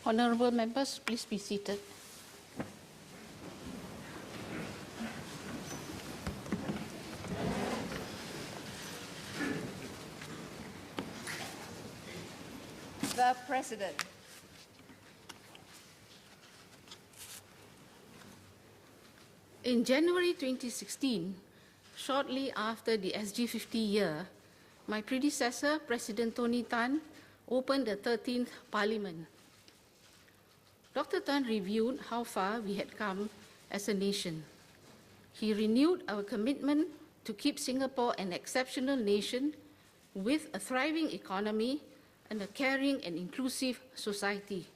Honourable members, please be seated. The President. In January 2016, shortly after the SG50 year, my predecessor, President Tony Tan, opened the 13th Parliament. Dr. Tan reviewed how far we had come as a nation. He renewed our commitment to keep Singapore an exceptional nation with a thriving economy and a caring and inclusive society.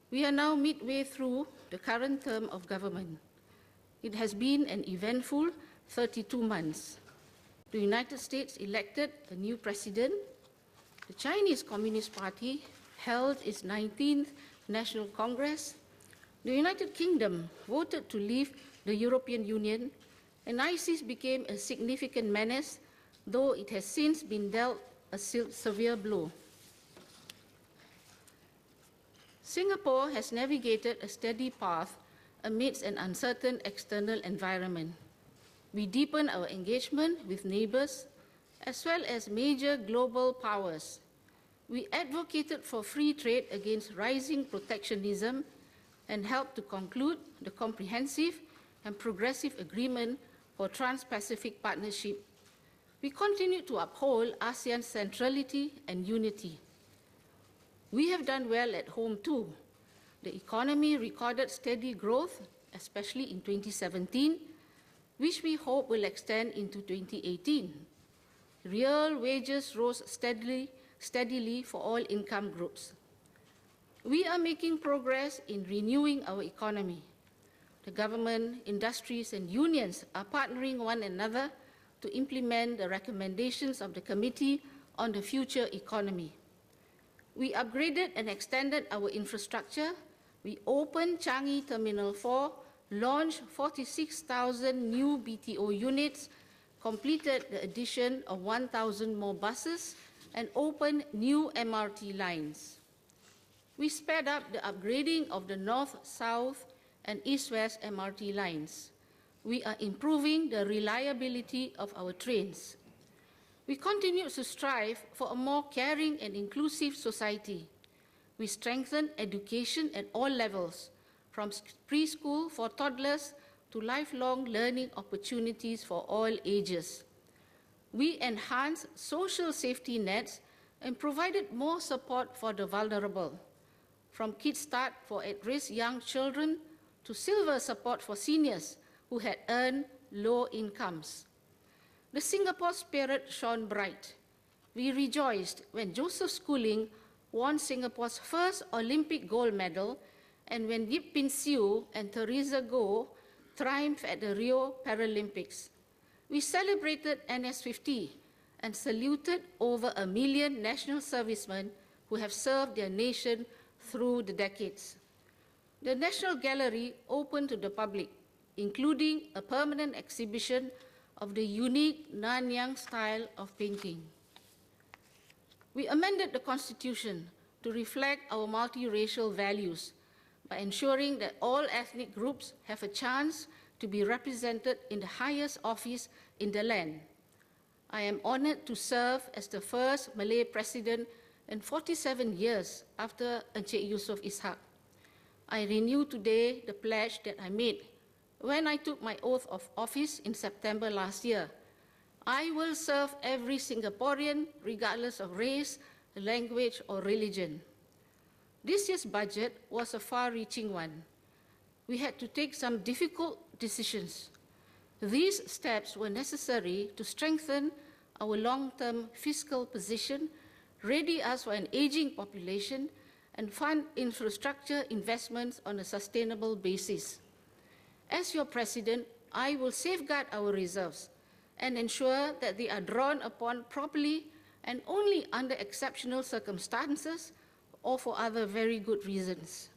We are now midway through the current term of government. It has been an eventful 32 months. The United States elected a new president. The Chinese Communist Party held its 19th National Congress. The United Kingdom voted to leave the European Union, and ISIS became a significant menace, though it has since been dealt a severe blow. Singapore has navigated a steady path amidst an uncertain external environment. We deepened our engagement with neighbors as well as major global powers. We advocated for free trade against rising protectionism and helped to conclude the comprehensive and progressive agreement for Trans-Pacific Partnership. We continue to uphold ASEAN's centrality and unity. We have done well at home too. The economy recorded steady growth, especially in 2017, which we hope will extend into 2018. Real wages rose steadily for all income groups. We are making progress in renewing our economy. The government, industries, and unions are partnering one another to implement the recommendations of the Committee on the Future Economy. We upgraded and extended our infrastructure. We opened Changi Terminal 4, launched 46,000 new BTO units, completed the addition of 1,000 more buses, and opened new MRT lines. We sped up the upgrading of the North-South and East-West MRT lines. We are improving the reliability of our trains. We continue to strive for a more caring and inclusive society. We strengthen education at all levels, from preschool for toddlers to lifelong learning opportunities for all ages. We enhanced social safety nets and provided more support for the vulnerable, from Kids Start for at-risk young children to silver support for seniors who had earned low incomes. The Singapore spirit shone bright. We rejoiced when Joseph Schooling won Singapore's first Olympic gold medal and when Yip Pin Siu and Teresa Goh triumphed at the Rio Paralympics. We celebrated NS50 and saluted over 1 million national servicemen who have served their nation through the decades. The National Gallery opened to the public, including a permanent exhibition of the unique Nanyang style of painting. We amended the Constitution to reflect our multiracial values by ensuring that all ethnic groups have a chance to be represented in the highest office in the land. I am honored to serve as the first Malay president in 47 years after Encik Yusof Ishak. I renew today the pledge that I made when I took my oath of office in September last year. I will serve every Singaporean, regardless of race, language, or religion. This year's budget was a far-reaching one. We had to take some difficult decisions. These steps were necessary to strengthen our long-term fiscal position, ready us for an aging population, and fund infrastructure investments on a sustainable basis. As your president, I will safeguard our reserves and ensure that they are drawn upon properly and only under exceptional circumstances or for other very good reasons.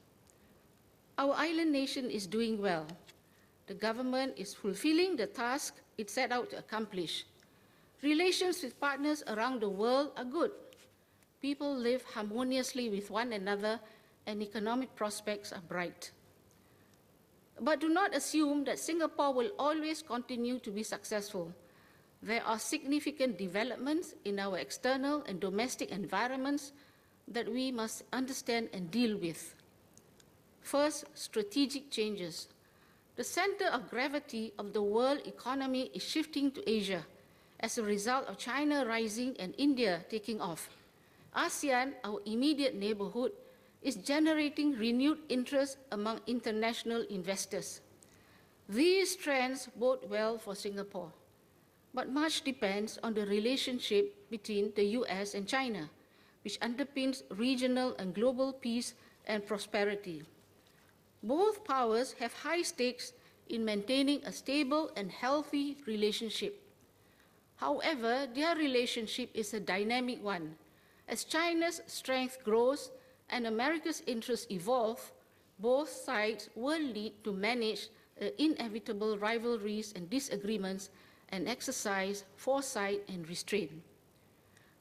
Our island nation is doing well. The government is fulfilling the task it set out to accomplish. Relations with partners around the world are good. people live harmoniously with one another, and economic prospects are bright. But do not assume that Singapore will always continue to be successful. There are significant developments in our external and domestic environments that we must understand and deal with. First, strategic changes. The center of gravity of the world economy is shifting to Asia as a result of China rising and India taking off. ASEAN, our immediate neighborhood, is generating renewed interest among international investors. These trends bode well for Singapore, but much depends on the relationship between the US and China, which underpins regional and global peace and prosperity. Both powers have high stakes in maintaining a stable and healthy relationship. However, their relationship is a dynamic one. As China's strength grows and America's interests evolve, both sides will need to manage the inevitable rivalries and disagreements and exercise foresight and restraint.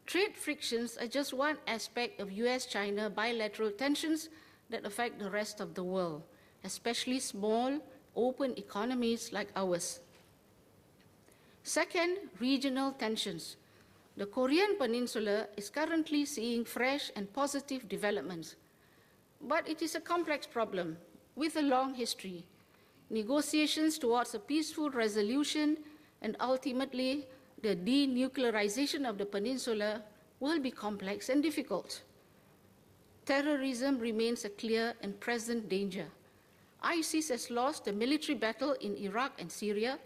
Trade frictions are just one aspect of US-China bilateral tensions that affect the rest of the world, especially small, open economies like ours. Second, regional tensions. The Korean Peninsula is currently seeing fresh and positive developments, but it is a complex problem with a long history. Negotiations towards a peaceful resolution and ultimately the denuclearization of the peninsula will be complex and difficult. Terrorism remains a clear and present danger. ISIS has lost the military battle in Iraq and Syria,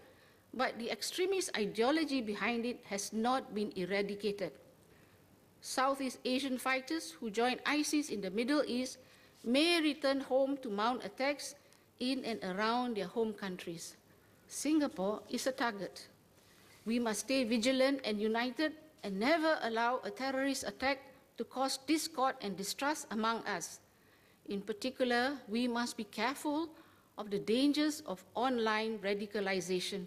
but the extremist ideology behind it has not been eradicated. Southeast Asian fighters who joined ISIS in the Middle East may return home to mount attacks in and around their home countries. Singapore is a target. We must stay vigilant and united and never allow a terrorist attack to cause discord and distrust among us. In particular, we must be careful of the dangers of online radicalization.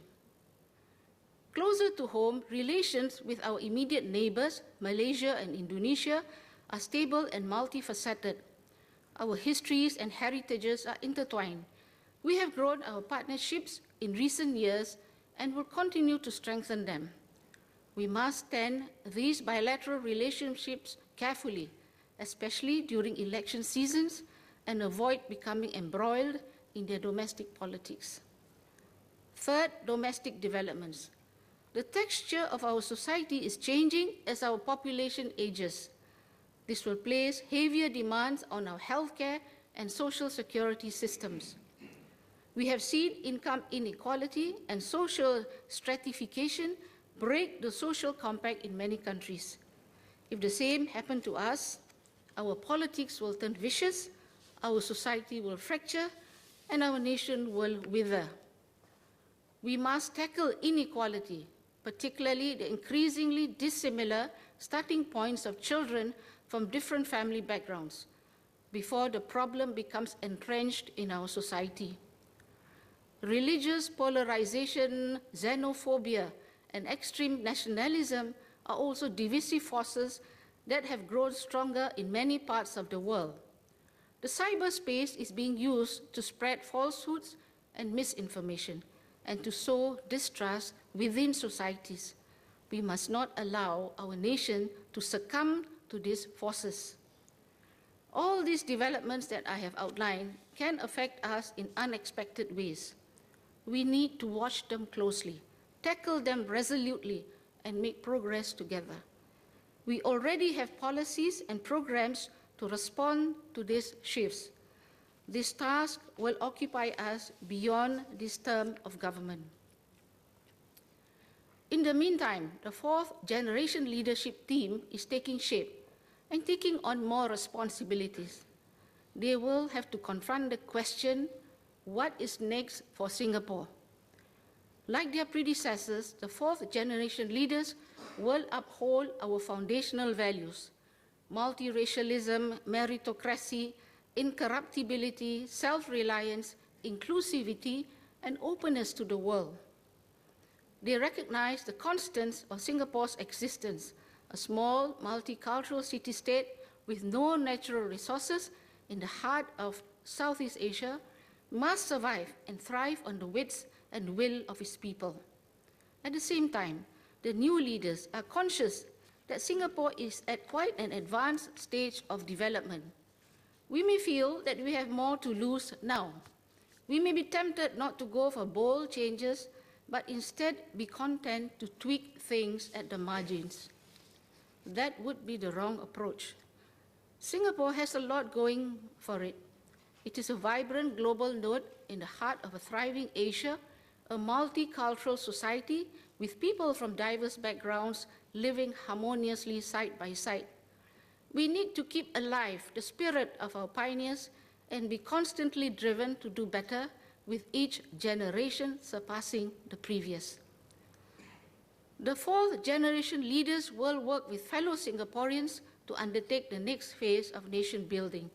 Closer to home, relations with our immediate neighbors, Malaysia and Indonesia, are stable and multifaceted. Our histories and heritages are intertwined. We have grown our partnerships in recent years and will continue to strengthen them. We must tend these bilateral relationships carefully, especially during election seasons, and avoid becoming embroiled in their domestic politics. Third, domestic developments. The texture of our society is changing as our population ages. This will place heavier demands on our healthcare and social security systems. We have seen income inequality and social stratification break the social compact in many countries. If the same happened to us, our politics will turn vicious, our society will fracture, and our nation will wither. We must tackle inequality, particularly the increasingly dissimilar starting points of children from different family backgrounds, before the problem becomes entrenched in our society. Religious polarization, xenophobia, and extreme nationalism are also divisive forces that have grown stronger in many parts of the world. The cyberspace is being used to spread falsehoods and misinformation and to sow distrust within societies. We must not allow our nation to succumb to these forces. All these developments that I have outlined can affect us in unexpected ways. We need to watch them closely, tackle them resolutely, and make progress together. We already have policies and programs to respond to these shifts. This task will occupy us beyond this term of government. In the meantime, the fourth generation leadership team is taking shape and taking on more responsibilities. They will have to confront the question, what is next for Singapore? Like their predecessors, the fourth generation leaders will uphold our foundational values: multiracialism, meritocracy, incorruptibility, self-reliance, inclusivity, and openness to the world. They recognize the constants of Singapore's existence, A small, multicultural city-state with no natural resources in the heart of Southeast Asia must survive and thrive on the wits and will of its people. At the same time, the new leaders are conscious that Singapore is at quite an advanced stage of development. We may feel that we have more to lose now. We may be tempted not to go for bold changes, but instead be content to tweak things at the margins. That would be the wrong approach. Singapore has a lot going for it. It is a vibrant global node in the heart of a thriving Asia, a multicultural society with people from diverse backgrounds living harmoniously side by side. We need to keep alive the spirit of our pioneers and be constantly driven to do better, with each generation surpassing the previous. The fourth generation leaders will work with fellow Singaporeans to undertake the next phase of nation building.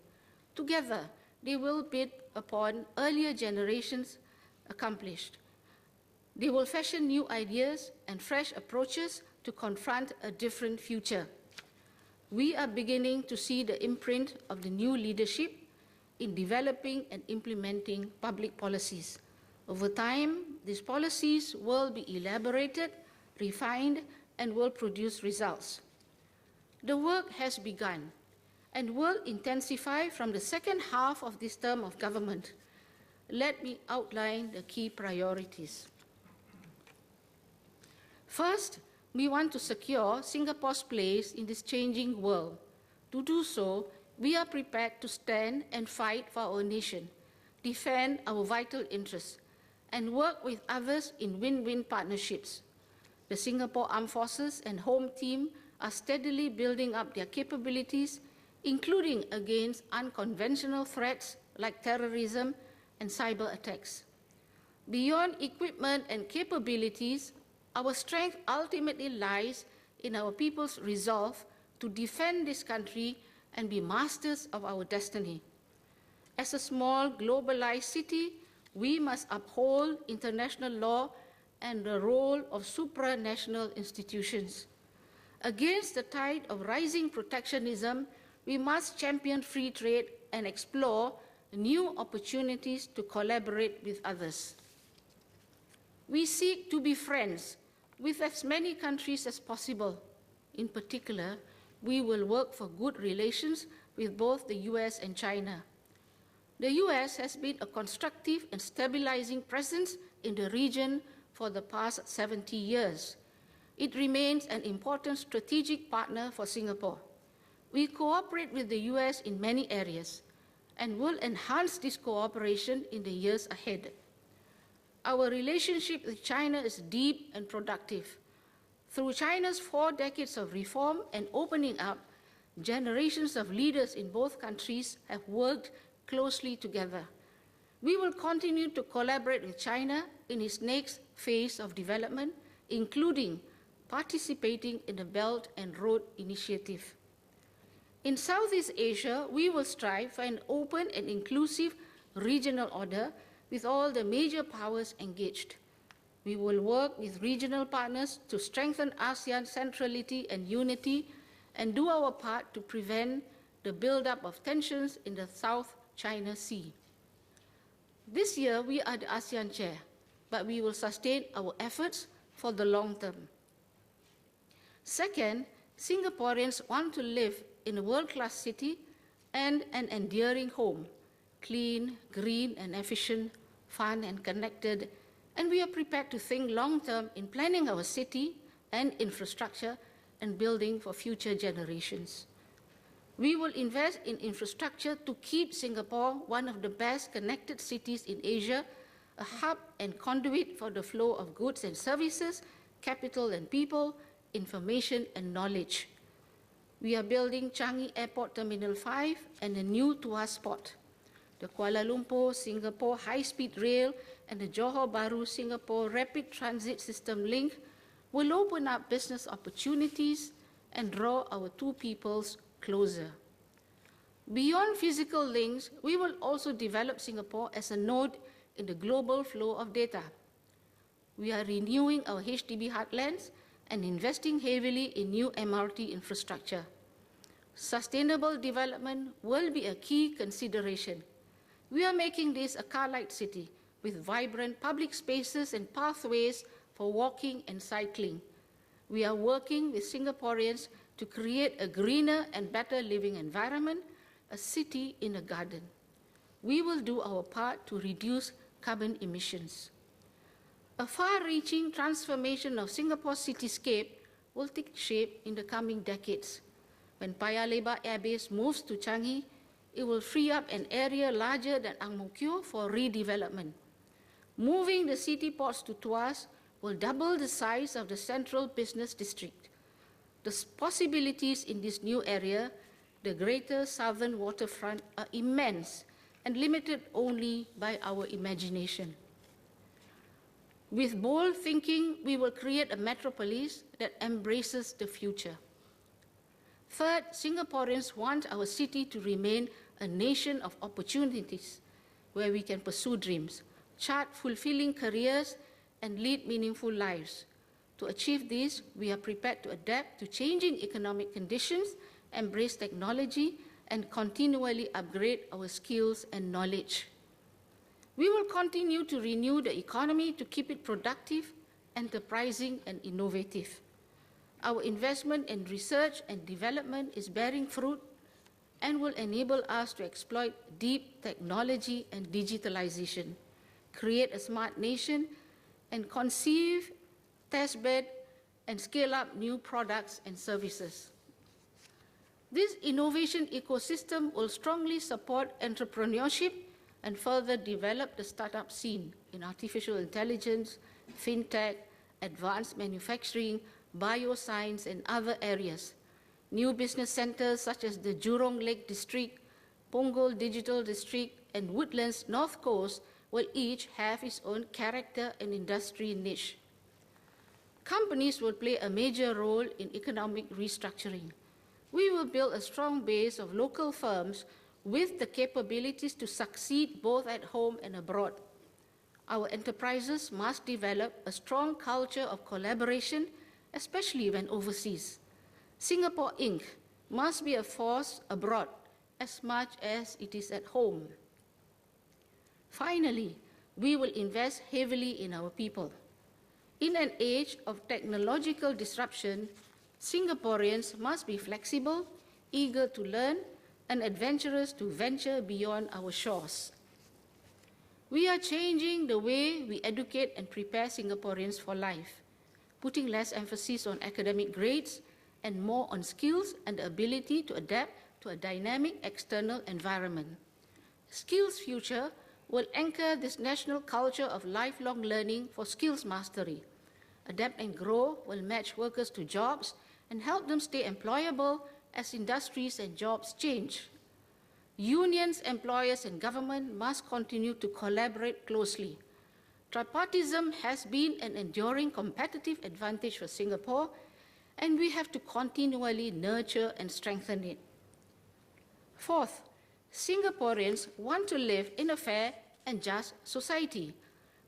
Together, they will build upon earlier generations' accomplished. They will fashion new ideas and fresh approaches to confront a different future. We are beginning to see the imprint of the new leadership in developing and implementing public policies. Over time, these policies will be elaborated, refined, and will produce results. The work has begun and will intensify from the second half of this term of government. Let me outline the key priorities. First, we want to secure Singapore's place in this changing world. To do so, we are prepared to stand and fight for our nation, defend our vital interests, and work with others in win-win partnerships. The Singapore Armed Forces and Home Team are steadily building up their capabilities, including against unconventional threats like terrorism and cyber attacks. Beyond equipment and capabilities, our strength ultimately lies in our people's resolve to defend this country and be masters of our destiny. As a small, globalized city, we must uphold international law and the role of supranational institutions. Against the tide of rising protectionism, we must champion free trade and explore new opportunities to collaborate with others. We seek to be friends with as many countries as possible. In particular, we will work for good relations with both the US and China. The US has been a constructive and stabilizing presence in the region for the past 70 years. It remains an important strategic partner for Singapore. We cooperate with the US in many areas and will enhance this cooperation in the years ahead. Our relationship with China is deep and productive. Through China's 4 decades of reform and opening up, generations of leaders in both countries have worked closely together. We will continue to collaborate with China in its next phase of development, including participating in the Belt and Road Initiative. In Southeast Asia, we will strive for an open and inclusive regional order with all the major powers engaged. We will work with regional partners to strengthen ASEAN centrality and unity and do our part to prevent the buildup of tensions in the South China Sea. This year, we are the ASEAN chair, but we will sustain our efforts for the long term. Second, Singaporeans want to live in a world-class city and an enduring home, clean, green, and efficient, fun and connected, and we are prepared to think long-term in planning our city and infrastructure and building for future generations. We will invest in infrastructure to keep Singapore one of the best connected cities in Asia, a hub and conduit for the flow of goods and services, capital and people, information and knowledge. We are building Changi Airport Terminal 5 and a new Tuas port. The Kuala Lumpur-Singapore high-speed rail and the Johor Bahru-Singapore rapid transit system link will open up business opportunities and draw our two peoples closer. Beyond physical links, we will also develop Singapore as a node in the global flow of data. We are renewing our HDB heartlands and investing heavily in new MRT infrastructure. Sustainable development will be a key consideration. We are making this a car-light city with vibrant public spaces and pathways for walking and cycling. We are working with Singaporeans to create a greener and better living environment, a city in a garden. We will do our part to reduce carbon emissions. A far-reaching transformation of Singapore's cityscape will take shape in the coming decades. When Paya Lebar Air Base moves to Changi, it will free up an area larger than Ang Mo Kio for redevelopment. Moving the city ports to Tuas will double the size of the central business district. The possibilities in this new area, the greater southern waterfront, are immense and limited only by our imagination. With bold thinking, we will create a metropolis that embraces the future. Third, Singaporeans want our city to remain a nation of opportunities where we can pursue dreams, chart fulfilling careers, and lead meaningful lives. To achieve this, we are prepared to adapt to changing economic conditions, embrace technology, and continually upgrade our skills and knowledge. We will continue to renew the economy to keep it productive, enterprising, and innovative. Our investment in research and development is bearing fruit and will enable us to exploit deep technology and digitalization, create a smart nation, and conceive, testbed, and scale up new products and services. This innovation ecosystem will strongly support entrepreneurship and further develop the startup scene in artificial intelligence, fintech, advanced manufacturing, bioscience, and other areas. New business centers such as the Jurong Lake District, Punggol Digital District, and Woodlands North Coast will each have its own character and industry niche. Companies will play a major role in economic restructuring. We will build a strong base of local firms with the capabilities to succeed both at home and abroad. Our enterprises must develop a strong culture of collaboration, especially when overseas. Singapore Inc. must be a force abroad as much as it is at home. Finally, we will invest heavily in our people. In an age of technological disruption, Singaporeans must be flexible, eager to learn, and adventurous to venture beyond our shores. We are changing the way we educate and prepare Singaporeans for life, putting less emphasis on academic grades and more on skills and the ability to adapt to a dynamic external environment. Skills Future will anchor this national culture of lifelong learning for skills mastery. Adapt and Grow will match workers to jobs and help them stay employable as industries and jobs change. Unions, employers, and government must continue to collaborate closely. Tripartism has been an enduring competitive advantage for Singapore, and we have to continually nurture and strengthen it. Fourth, Singaporeans want to live in a fair and just society,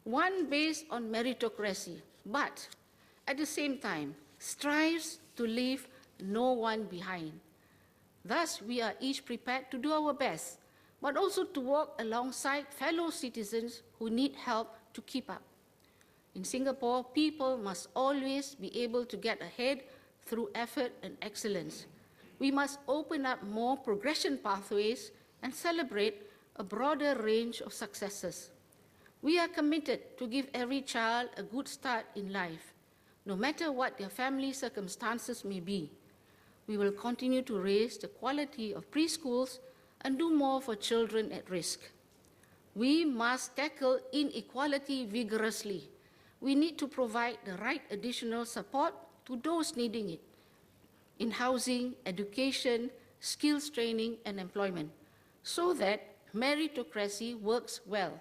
one based on meritocracy, but at the same time strives to leave no one behind. Thus, we are each prepared to do our best, but also to walk alongside fellow citizens who need help to keep up. In Singapore, people must always be able to get ahead through effort and excellence. We must open up more progression pathways and celebrate a broader range of successes. We are committed to give every child a good start in life, no matter what their family circumstances may be. We will continue to raise the quality of preschools and do more for children at risk. We must tackle inequality vigorously. We need to provide the right additional support to those needing it in housing, education, skills training, and employment, so that meritocracy works well.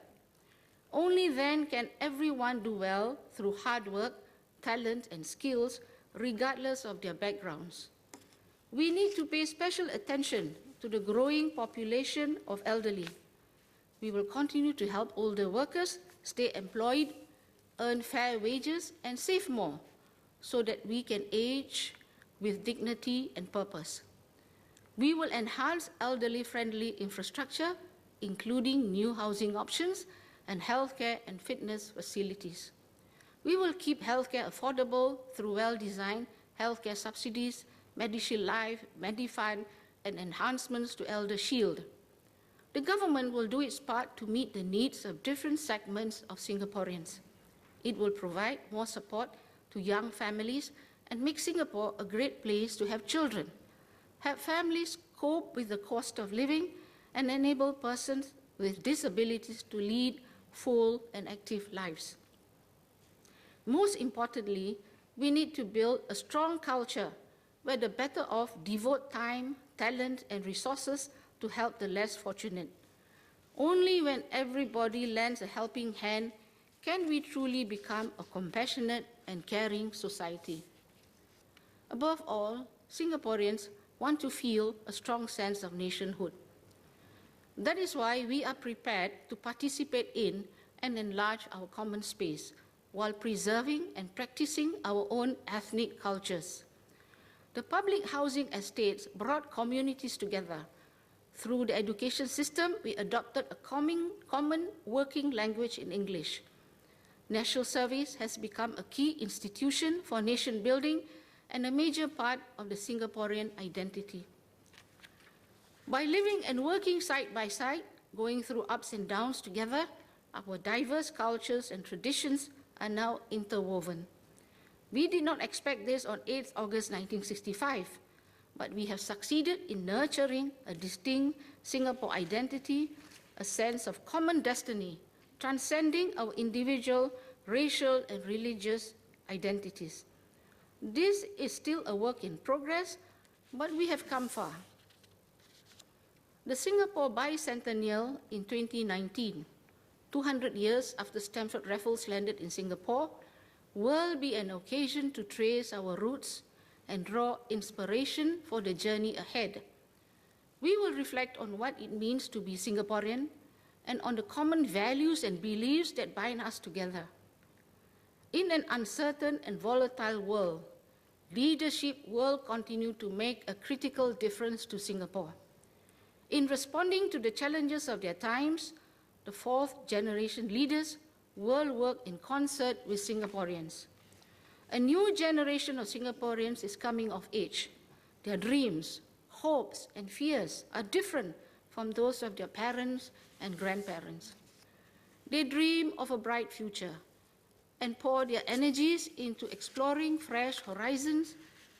Only then can everyone do well through hard work, talent, and skills, regardless of their backgrounds. We need to pay special attention to the growing population of elderly. We will continue to help older workers stay employed, earn fair wages, and save more, so that we can age with dignity and purpose. We will enhance elderly-friendly infrastructure, including new housing options and healthcare and fitness facilities. We will keep healthcare affordable through well-designed healthcare subsidies, MediShield Life, MediFund, and enhancements to Elder Shield. The government will do its part to meet the needs of different segments of Singaporeans. It will provide more support to young families and make Singapore a great place to have children, help families cope with the cost of living, and enable persons with disabilities to lead full and active lives. Most importantly, we need to build a strong culture where the better off devote time, talent, and resources to help the less fortunate. Only when everybody lends a helping hand can we truly become a compassionate and caring society. Above all, Singaporeans want to feel a strong sense of nationhood. That is why we are prepared to participate in and enlarge our common space while preserving and practicing our own ethnic cultures. The public housing estates brought communities together. Through the education system, we adopted a common working language in English. National Service has become a key institution for nation building and a major part of the Singaporean identity. By living and working side by side, going through ups and downs together, our diverse cultures and traditions are now interwoven. We did not expect this on 8th August 1965, but we have succeeded in nurturing a distinct Singapore identity, a sense of common destiny, transcending our individual, racial, and religious identities. This is still a work in progress, but we have come far. The Singapore Bicentennial in 2019, 200 years after Stamford Raffles landed in Singapore, will be an occasion to trace our roots and draw inspiration for the journey ahead. We will reflect on what it means to be Singaporean and on the common values and beliefs that bind us together. In an uncertain and volatile world, leadership will continue to make a critical difference to Singapore. In responding to the challenges of their times, the fourth generation leaders will work in concert with Singaporeans. A new generation of Singaporeans is coming of age. Their dreams, hopes, and fears are different from those of their parents and grandparents. They dream of a bright future and pour their energies into exploring fresh horizons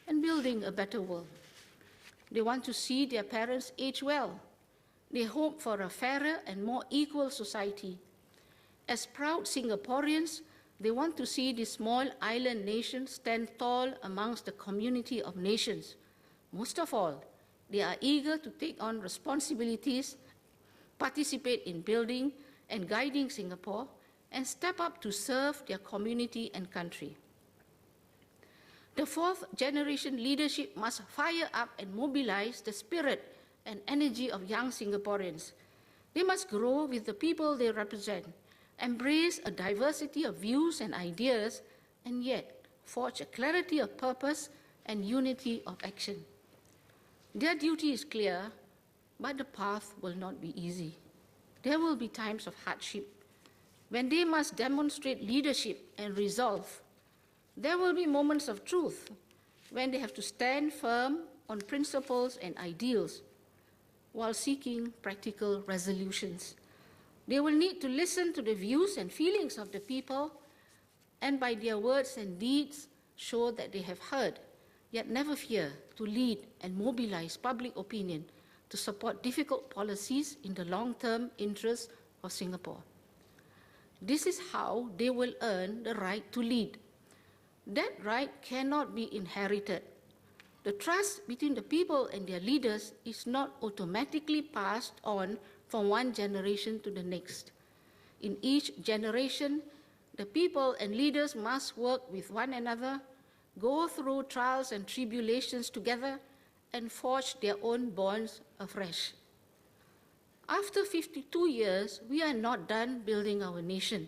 and building a better world. They want to see their parents age well. They hope for a fairer and more equal society. As proud Singaporeans, they want to see this small island nation stand tall amongst the community of nations. Most of all, they are eager to take on responsibilities, participate in building and guiding Singapore, and step up to serve their community and country. The fourth generation leadership must fire up and mobilize the spirit and energy of young Singaporeans. They must grow with the people they represent, embrace a diversity of views and ideas, and yet forge a clarity of purpose and unity of action. Their duty is clear, but the path will not be easy. There will be times of hardship, when they must demonstrate leadership and resolve. There will be moments of truth, when they have to stand firm on principles and ideals, while seeking practical resolutions. They will need to listen to the views and feelings of the people, and by their words and deeds show that they have heard, yet never fear to lead and mobilize public opinion to support difficult policies in the long-term interests of Singapore. This is how they will earn the right to lead. That right cannot be inherited. The trust between the people and their leaders is not automatically passed on from one generation to the next. In each generation, the people and leaders must work with one another, go through trials and tribulations together, and forge their own bonds afresh. After 52 years, we are not done building our nation,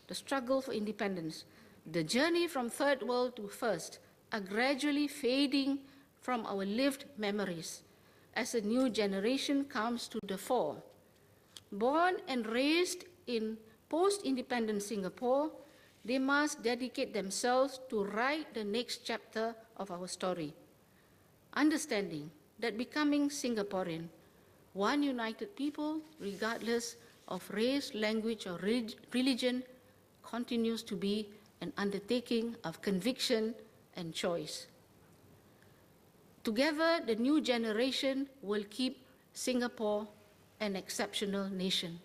the struggle for independence. The journey from third world to first are gradually fading from our lived memories as a new generation comes to the fore. Born and raised in post-independent Singapore, they must dedicate themselves to write the next chapter of our story, understanding that becoming Singaporean, one united people, regardless of race, language, or religion, continues to be an undertaking of conviction and choice. Together, the new generation will keep Singapore an exceptional nation.